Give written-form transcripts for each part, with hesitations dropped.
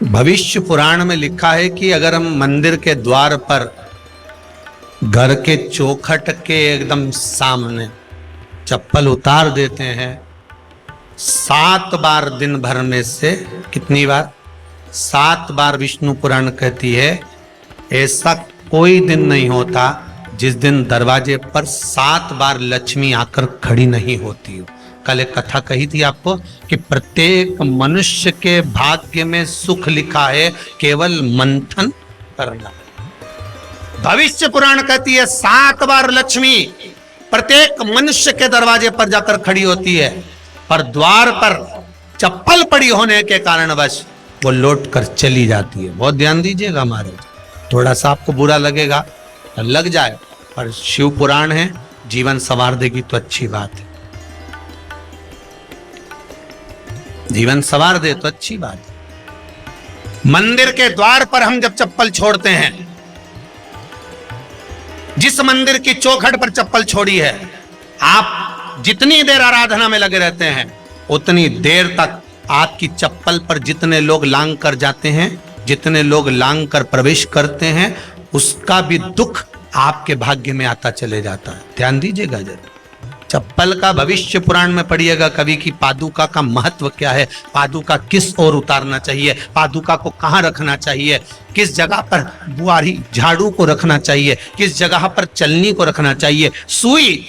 भविष्य पुराण में लिखा है कि अगर हम मंदिर के द्वार पर घर के चौखट के एकदम सामने चप्पल उतार देते हैं, 7 बार दिन भर में से कितनी बार? 7 बार। विष्णु पुराण कहती है ऐसा कोई दिन नहीं होता जिस दिन दरवाजे पर 7 बार लक्ष्मी आकर खड़ी नहीं होती हो। कल एक कथा कही थी आपको कि प्रत्येक मनुष्य के भाग्य में सुख लिखा है, केवल मंथन करना। भविष्य पुराण कहती है 7 बार लक्ष्मी प्रत्येक मनुष्य के दरवाजे पर जाकर खड़ी होती है, पर द्वार पर चप्पल पड़ी होने के कारणवश वो लौट कर चली जाती है। बहुत ध्यान दीजिएगा महाराज, थोड़ा सा आपको बुरा लगेगा, लग जाए, पर शिव पुराण है, जीवन संवार देगी तो अच्छी बात है, जीवन संवार दे तो अच्छी बात है। मंदिर के द्वार पर हम जब चप्पल छोड़ते हैं, जिस मंदिर की चौखट पर चप्पल छोड़ी है, आप जितनी देर आराधना में लगे रहते हैं उतनी देर तक आपकी चप्पल पर जितने लोग लांग कर जाते हैं, जितने लोग लांग कर प्रवेश करते हैं, उसका भी दुख आपके भाग्य में आता चले जाता है। ध्यान दीजिएगा जरा। चप्पल का भविष्य पुराण में पढ़िएगा कवि की पादुका का महत्व क्या है, पादुका किस ओर उतारना चाहिए, पादुका को कहाँ रखना चाहिए, किस जगह पर बुआरी झाड़ू को रखना चाहिए, किस जगह पर चलनी को रखना चाहिए, सुई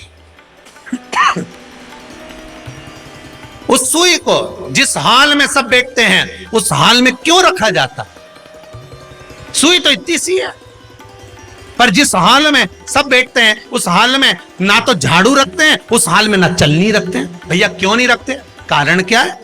उस सुई को जिस हाल में सब बैठते हैं उस हाल में क्यों रखा जाता? सुई तो इतनी सी है, पर जिस हाल में सब बैठते हैं उस हाल में ना तो झाड़ू रखते हैं, उस हाल में ना चलनी रखते हैं। भैया क्यों नहीं रखते? कारण क्या है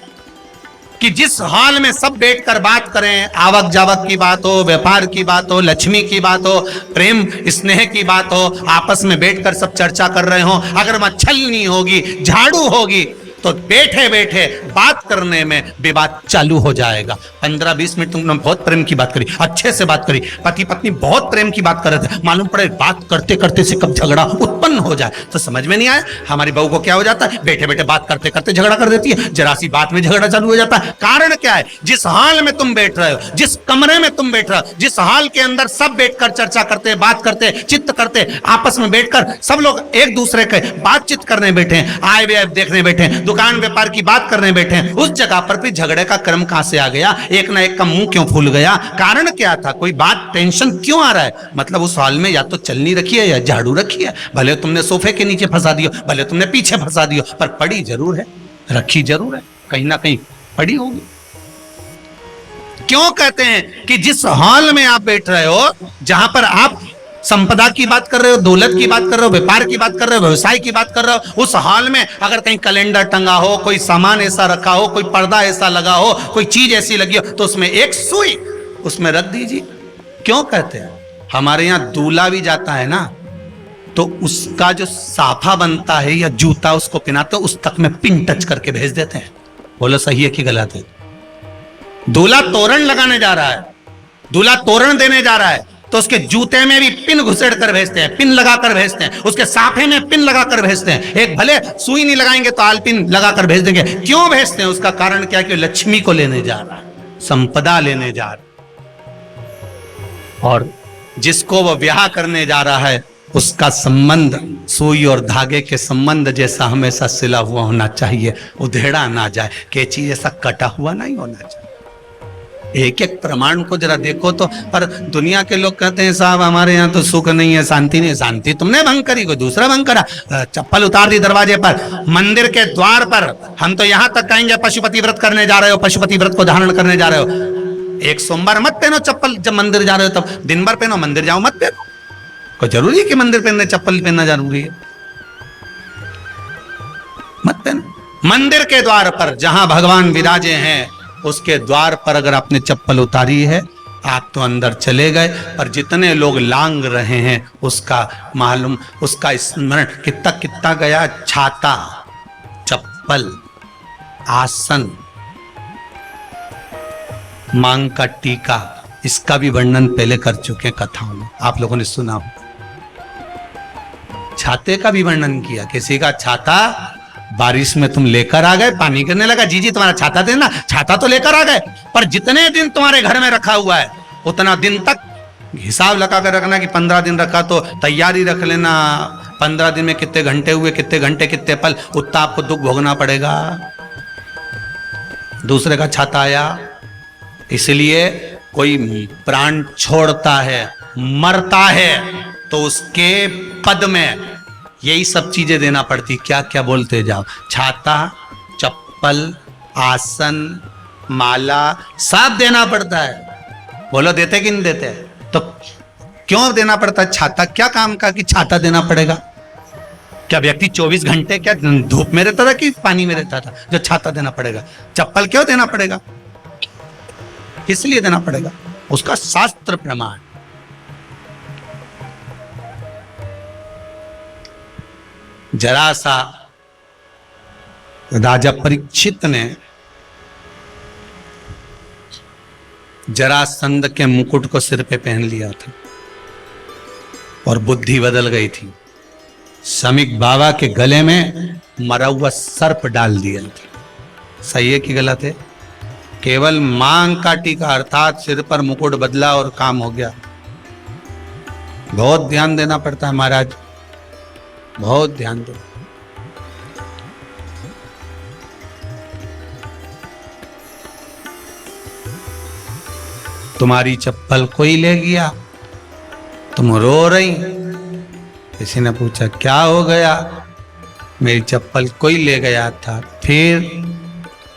कि जिस हाल में सब बैठकर बात करें, आवक जावक की बात हो, व्यापार की बात हो, लक्ष्मी की बात हो, प्रेम स्नेह की बात हो, आपस में बैठकर सब चर्चा कर रहे हो, अगर वहां छलनी होगी, झाड़ू होगी, तो बैठे बैठे बात करने में विवाद चालू हो जाएगा। 15-20 मिनट तुमने बहुत प्रेम की बात करी, अच्छे से बात करी, पति पत्नी बहुत प्रेम की बात कर रहे थे, मालूम पड़े बात करते करते से कब झगड़ा उत्पन्न हो जाए तो समझ में नहीं आया। हमारी बहू को क्या हो जाता है, बैठे बैठे बात करते करते झगड़ा कर देती है, जरा सी बात में झगड़ा चालू हो जाता है। कारण क्या है? जिस हाल में तुम बैठ रहे हो, जिस कमरे में तुम बैठ रहे हो, जिस हाल के अंदर सब बैठकर चर्चा करते, बात करते, चित्त करते, आपस में बैठकर सब लोग एक दूसरे के बातचीत करने बैठे हैं, आए व्यय देखने बैठे हैं, दुकान व्यापार की बात करने बैठे हैं, उस जगह पर भी झगड़े का क्रम कहां से आ गया? एक ना एक का मुंह क्यों फूल गया? कारण क्या था? कोई बात टेंशन क्यों आ रहा है? मतलब उस हाल में या तो चलनी रखी है या झाड़ू रखी है, भले तुमने सोफे के नीचे फंसा दियो, भले तुमने पीछे फंसा दियो, पर पड़ी जरूर है, रखी जरूर है, कहीं ना कहीं पड़ी होगी। क्यों कहते हैं कि जिस हाल में आप बैठ रहे हो, जहां पर आप संपदा की बात कर रहे हो, दौलत की बात कर रहे हो, व्यापार की बात कर रहे हो, व्यवसाय की बात कर रहे हो, उस हाल में अगर कहीं कैलेंडर टंगा हो, कोई सामान ऐसा रखा हो, कोई पर्दा ऐसा लगा हो, कोई चीज ऐसी लगी हो, तो उसमें एक सुई उसमें रख दीजिए। क्यों कहते हैं? हमारे यहां दूल्हा भी जाता है ना, तो उसका जो साफा बनता है या जूता उसको पहनाते, उस तक में पिन टच करके भेज देते हैं। बोलो सही है कि गलत है? दूल्हा तोरण लगाने जा रहा है, दूल्हा तोरण देने जा रहा है, तो उसके जूते में भी पिन घुसेड़ कर भेजते हैं, पिन लगाकर भेजते हैं, उसके साफे में पिन लगाकर भेजते हैं। एक भले सुई नहीं लगाएंगे तो आल पिन लगाकर भेज देंगे। क्यों भेजते हैं? उसका कारण क्या? कि लक्ष्मी को लेने जा रहा है, संपदा लेने जा रहा है, और जिसको वो ब्याह करने जा रहा है उसका संबंध सुई और धागे के संबंध जैसा हमेशा सिला हुआ होना चाहिए, उधेड़ा ना जाए, कैची जैसा कटा हुआ नहीं होना चाहिए। एक एक प्रमाण को जरा देखो तो। पर दुनिया के लोग कहते हैं साहब हमारे यहाँ तो सुख नहीं है, शांति नहीं है। शांति तुमने भंग करी, कोई दूसरा भंग करा। चप्पल उतार दी दरवाजे पर, मंदिर के द्वार पर। हम तो यहाँ तक कहेंगे पशुपति व्रत करने जा रहे हो, पशुपति व्रत को धारण करने जा रहे हो, एक सोमवार मत पहनो चप्पल। जब मंदिर जा रहे हो तब दिन भर पहनो, मंदिर जाओ मत पहनो। कोई जरूरी है कि मंदिर पहनने चप्पल पहनना जरूरी है? मत पहनो। मंदिर के द्वार पर जहां भगवान विराजे हैं उसके द्वार पर अगर आपने चप्पल उतारी है, आप तो अंदर चले गए, पर जितने लोग लांग रहे हैं उसका मालूम, उसका स्मरण कितना कितना गया। छाता, चप्पल, आसन, मांग का टीका, इसका भी वर्णन पहले कर चुके हैं कथाओं में, आप लोगों ने सुना हो। छाते का भी वर्णन किया, किसी का छाता बारिश में तुम लेकर आ गए, पानी गिरने लगा, जी जी तुम्हारा छाता देना, छाता तो लेकर आ गए, पर जितने दिन तुम्हारे घर में रखा हुआ है उतना दिन तक हिसाब लगा कर रखना कि 15 दिन रखा तो तैयारी रख लेना, 15 दिन में कितने घंटे हुए, कितने घंटे कितने पल, उतना आपको दुख भोगना पड़ेगा। दूसरे का छाता आया, इसलिए कोई प्राण छोड़ता है, मरता है, तो उसके पद में यही सब चीजें देना पड़ती। क्या क्या बोलते जाओ, छाता, चप्पल, आसन, माला, सब देना पड़ता है। बोलो देते कि नहीं देते? तो क्यों देना पड़ता है छाता? क्या काम का कि छाता देना पड़ेगा? क्या व्यक्ति 24 घंटे क्या धूप में रहता था कि पानी में रहता था जो छाता देना पड़ेगा? चप्पल क्यों देना पड़ेगा? इसलिए देना पड़ेगा, उसका शास्त्र प्रमाण। जरा सा राजा परीक्षित ने जरासंध के मुकुट को सिर पे पहन लिया था और बुद्धि बदल गई थी। समीक बाबा के गले में मरा हुआ सर्प डाल दिया था। सही है कि गलत है? केवल मांग का टीका अर्थात सिर पर मुकुट बदला और काम हो गया। बहुत ध्यान देना पड़ता है महाराज, बहुत ध्यान दो। तुम्हारी चप्पल कोई ले गया, तुम रो रही, किसी ने पूछा क्या हो गया? मेरी चप्पल कोई ले गया था, फिर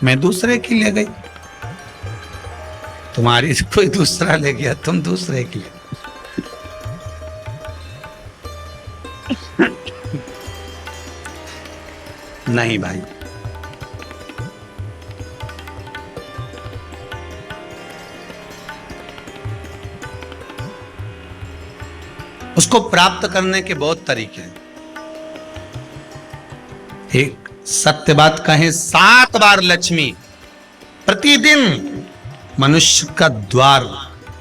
मैं दूसरे की ले गई। तुम्हारी कोई दूसरा ले गया, तुम दूसरे की ले। नहीं भाई, उसको प्राप्त करने के बहुत तरीके हैं। एक सत्य बात कहें, 7 बार लक्ष्मी प्रतिदिन मनुष्य का द्वार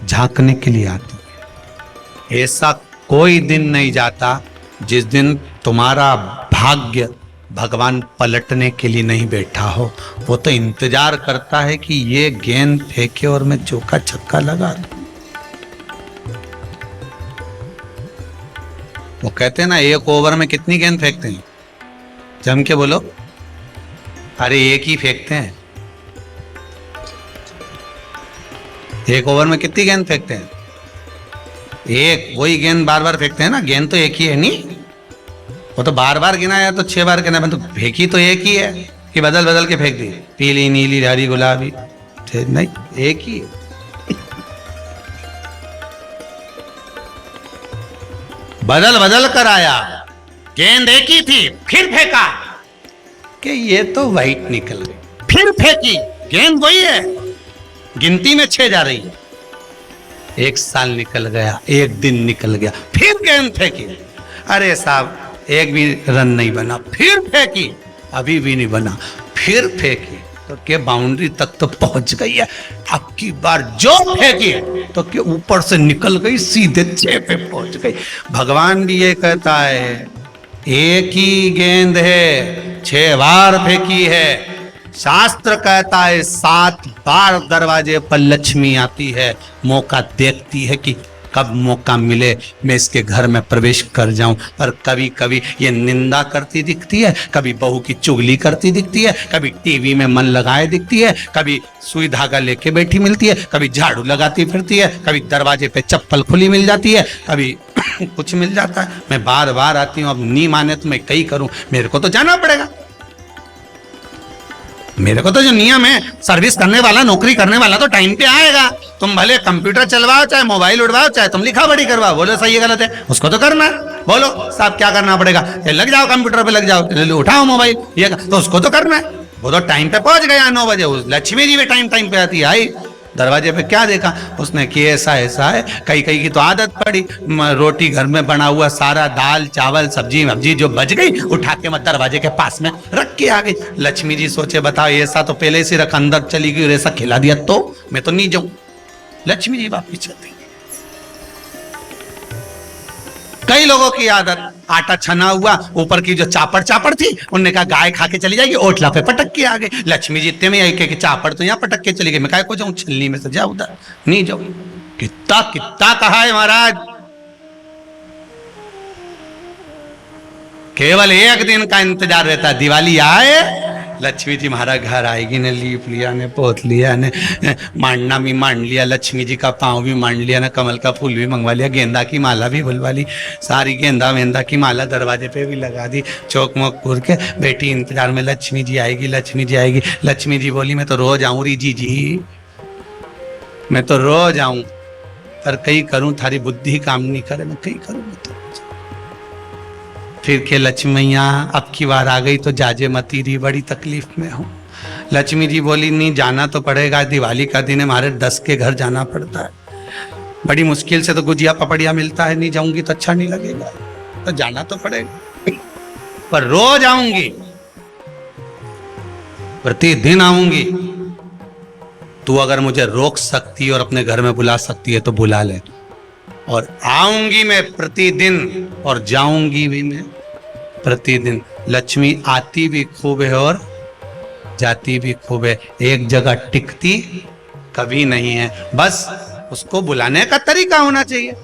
झांकने के लिए आती है। ऐसा कोई दिन नहीं जाता जिस दिन तुम्हारा भाग्य भगवान पलटने के लिए नहीं बैठा हो। वो तो इंतजार करता है कि ये गेंद फेंके और मैं चौका छक्का लगा दूं। वो कहते हैं ना, एक ओवर में कितनी गेंद फेंकते हैं? जम के बोलो। अरे एक ही फेंकते हैं। एक ओवर में कितनी गेंद फेंकते हैं? एक। वही गेंद बार बार फेंकते हैं ना, गेंद तो एक ही है नहीं। वो तो बार बार गिना या तो 6 बार गिना, तो फेंकी तो एक ही है कि बदल बदल के फेंक दी, पीली नीली हरी गुलाबी? नहीं, एक ही है। बदल बदल कर आया, गेंद एक ही थी, फिर फेंका कि ये तो वाइट निकल गई, फिर फेंकी, गेंद वही है, गिनती में 6 जा रही है। 1 साल निकल गया, 1 दिन निकल गया, फिर गेंद फेंकी। अरे साहब, एक भी रन नहीं बना, फिर फेंकी, अभी भी नहीं बना, फिर फेंकी, तो के बाउंड्री तक तो पहुंच गई है। अब की बार जो फेंकी तो के ऊपर से निकल गई, सीधे 6 पे पहुंच गई। भगवान भी ये कहता है, एक ही गेंद है, 6 बार फेंकी है। शास्त्र कहता है 7 बार दरवाजे पर लक्ष्मी आती है, मौका देखती है कि कब मौका मिले मैं इसके घर में प्रवेश कर जाऊं। पर कभी कभी ये निंदा करती दिखती है, कभी बहू की चुगली करती दिखती है, कभी टीवी में मन लगाए दिखती है, कभी सुई धागा लेके बैठी मिलती है, कभी झाड़ू लगाती फिरती है, कभी दरवाजे पे चप्पल खुली मिल जाती है, कभी कुछ मिल जाता है। मैं बार बार आती हूँ, अब नहीं माने तो मैं कई करूं, मेरे को तो जाना पड़ेगा। मेरे को तो जो नियम है, सर्विस करने वाला, नौकरी करने वाला तो टाइम पे आएगा। तुम भले कंप्यूटर चलवाओ, चाहे मोबाइल उड़वाओ, चाहे तुम लिखा पढ़ी करवाओ, बोलो सही है गलत है, उसको तो करना है। बोलो साहब क्या करना पड़ेगा? लग जाओ कंप्यूटर पे, लग जाओ, उठाओ मोबाइल, ये तो उसको तो करना है। वो तो टाइम पे पहुंच गया 9 बजे। लक्ष्मी जी भी टाइम पे आती है, आई दरवाजे पे क्या देखा उसने कि ऐसा है। कई की तो आदत पड़ी, रोटी घर में बना हुआ सारा दाल चावल सब्जी वब्जी जो बच गई, उठा के मैं दरवाजे के पास में रख के आ गई। लक्ष्मी जी सोचे बताओ, ऐसा तो पहले से रख, अंदर चली गई, ऐसा खिला दिया तो मैं तो नहीं जाऊं। लक्ष्मी जी वापिस चलती। कई लोगों की आदत, आटा छना हुआ, ऊपर की जो चापड़ चापड़ थी, उनने कहा गाय खा के चली जाएगी, ओटला पे पटक के आ गए। लक्ष्मी जी इतने में आई कि चापड़ तो यहाँ पटक के चली गई, मैं काय को जाऊं, छलनी में से जा उधर, नहीं जाऊं। कितना कितना कहा है महाराज, केवल एक दिन का इंतजार रहता, दिवाली आए लक्ष्मी जी हमारा घर आएगी ने, लीप लिया ने, पोत लिया ने, मांडना भी मांड लिया, लक्ष्मी जी का पाँव भी मांड लिया ना, कमल का फूल भी मंगवा लिया, गेंदा की माला भी बुलवा ली, सारी गेंदा वेंदा की माला दरवाजे पे भी लगा दी, चौक मोक पूर के बेटी इंतजार में, लक्ष्मी जी आएगी, लक्ष्मी जी आएगी। लक्ष्मी जी बोली मैं तो रोज आऊं री जी, मैं तो रोज आऊं, पर कहीं करूं थारी बुद्धि काम नहीं करे, मैं कहीं करूं मैं तो। फिर के लक्ष्मी मैया अब की बार आ गई तो जाजे मती रही, बड़ी तकलीफ में हूं। लक्ष्मी जी बोली नहीं जाना तो पड़ेगा, दिवाली का दिन है, हमारे 10 के घर जाना पड़ता है, बड़ी मुश्किल से तो गुजिया पपड़िया मिलता है, नहीं जाऊंगी तो अच्छा नहीं लगेगा, तो जाना तो पड़ेगा, पर रोज आऊंगी, प्रतिदिन आऊंगी। तू अगर मुझे रोक सकती है और अपने घर में बुला सकती है तो बुला ले, और आऊंगी मैं प्रतिदिन और जाऊंगी भी मैं प्रतिदिन। लक्ष्मी आती भी खूब है और जाती भी खूब है, एक जगह टिकती कभी नहीं है, बस उसको बुलाने का तरीका होना चाहिए।